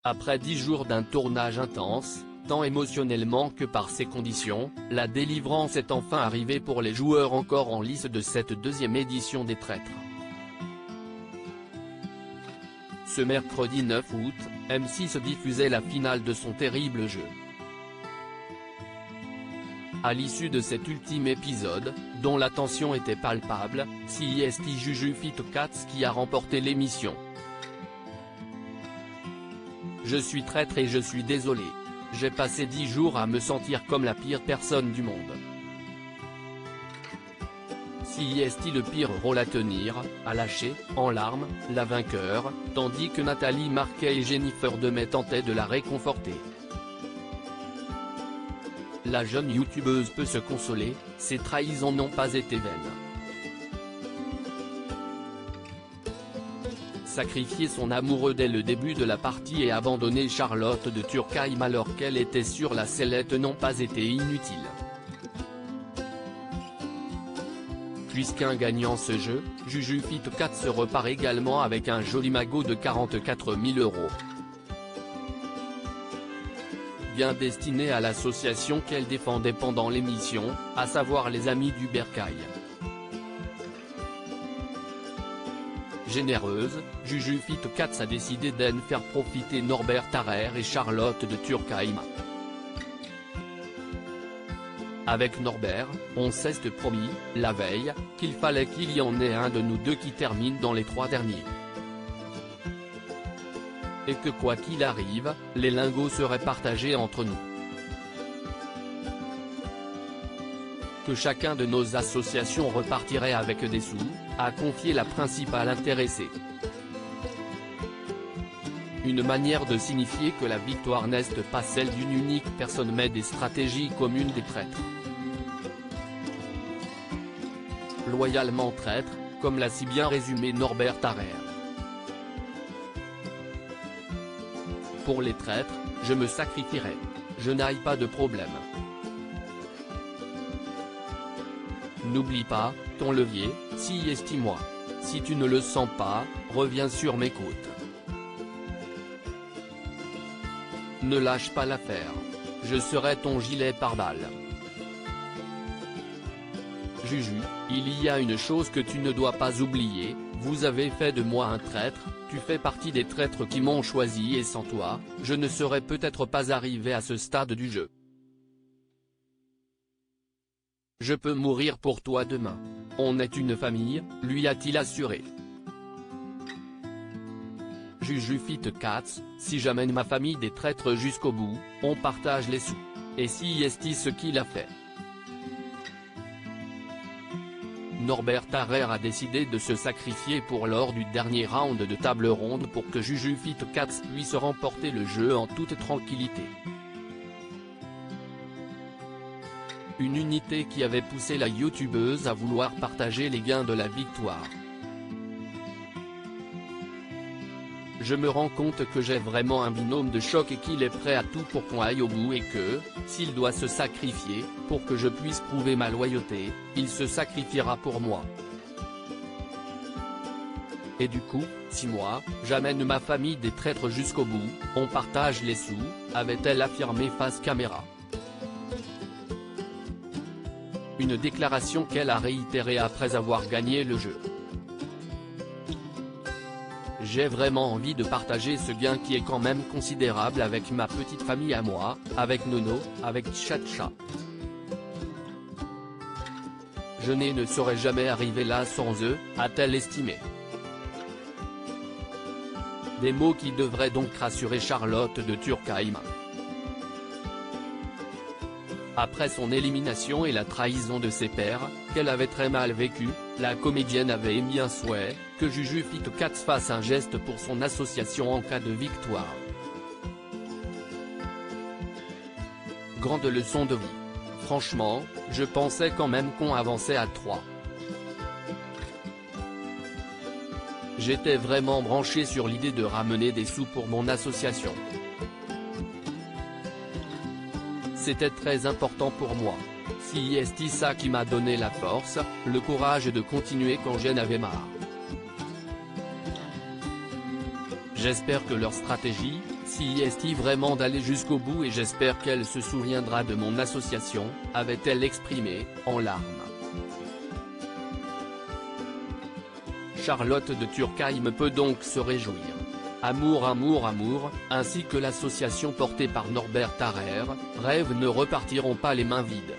Après 10 jours d'un tournage intense, tant émotionnellement que par ses conditions, la délivrance est enfin arrivée pour les joueurs encore en lice de cette deuxième édition des Traîtres. Ce mercredi 9 août, M6 diffusait la finale de son terrible jeu. À l'issue de cet ultime épisode, dont la tension était palpable, c'est Juju Fit Cats qui a remporté l'émission. Je suis traître et je suis désolé. J'ai passé 10 jours à me sentir comme la pire personne du monde. C'est le pire rôle à tenir, à lâcher, en larmes, la vainqueur, tandis que Nathalie Marquet et Jennifer Demey tentaient de la réconforter. La jeune youtubeuse peut se consoler, ses trahisons n'ont pas été vaines. Sacrifier son amoureux dès le début de la partie et abandonner Charlotte de Turckheim alors qu'elle était sur la sellette n'ont pas été inutiles. Puisqu'un gagnant ce jeu, Juju Fit Cats se repart également avec un joli magot de 44 000 €. Bien destiné à l'association qu'elle défendait pendant l'émission, à savoir les Amis du Bercail. Généreuse, Juju Fit Cats a décidé d'en faire profiter Norbert Tarrer et Charlotte de Turckheim. Avec Norbert, on s'est promis, la veille, qu'il fallait qu'il y en ait un de nous deux qui termine dans les 3 derniers. Et que quoi qu'il arrive, les lingots seraient partagés entre nous. Que chacun de nos associations repartirait avec des sous, a confié la principale intéressée. Une manière de signifier que la victoire n'est pas celle d'une unique personne mais des stratégies communes des traîtres. Loyalement traître, comme l'a si bien résumé Norbert Tarrer. Pour les traîtres, je me sacrifierai. Je n'aille pas de problème. N'oublie pas, ton levier, moi. Si tu ne le sens pas, reviens sur mes côtes. Ne lâche pas l'affaire. Je serai ton gilet pare-balles. Juju, il y a une chose que tu ne dois pas oublier, vous avez fait de moi un traître, tu fais partie des traîtres qui m'ont choisi et sans toi, je ne serais peut-être pas arrivé à ce stade du jeu. Je peux mourir pour toi demain. On est une famille, lui a-t-il assuré. Juju Fit Cats, si j'amène ma famille des traîtres jusqu'au bout, on partage les sous. Et si est ce qu'il a fait. Norbert Tarrer a décidé de se sacrifier pour lors du dernier round de table ronde pour que Juju Fit Cats puisse remporter le jeu en toute tranquillité. Une unité qui avait poussé la youtubeuse à vouloir partager les gains de la victoire. Je me rends compte que j'ai vraiment un binôme de choc et qu'il est prêt à tout pour qu'on aille au bout et que, s'il doit se sacrifier, pour que je puisse prouver ma loyauté, il se sacrifiera pour moi. Et du coup, si moi, j'amène ma famille des traîtres jusqu'au bout, on partage les sous, avait-elle affirmé face caméra. Une déclaration qu'elle a réitérée après avoir gagné le jeu. J'ai vraiment envie de partager ce gain qui est quand même considérable avec ma petite famille à moi, avec Nono, avec Tchatcha. Je ne serais jamais arrivé là sans eux, a-t-elle estimé. Des mots qui devraient donc rassurer Charlotte de Turckheim. Après son élimination et la trahison de ses pairs, qu'elle avait très mal vécu, la comédienne avait émis un souhait, que Juju Fit Cats fasse un geste pour son association en cas de victoire. Grande leçon de vie. Franchement, je pensais quand même qu'on avançait à 3. J'étais vraiment branché sur l'idée de ramener des sous pour mon association. C'était très important pour moi. C'est ça qui m'a donné la force, le courage de continuer quand j'en avais marre. J'espère que leur stratégie, est vraiment d'aller jusqu'au bout et j'espère qu'elle se souviendra de mon association, avait-elle exprimé, en larmes. Charlotte de Turckheim peut donc se réjouir. Amour amour amour, ainsi que l'association portée par Norbert Tarrer, Rêve ne repartiront pas les mains vides.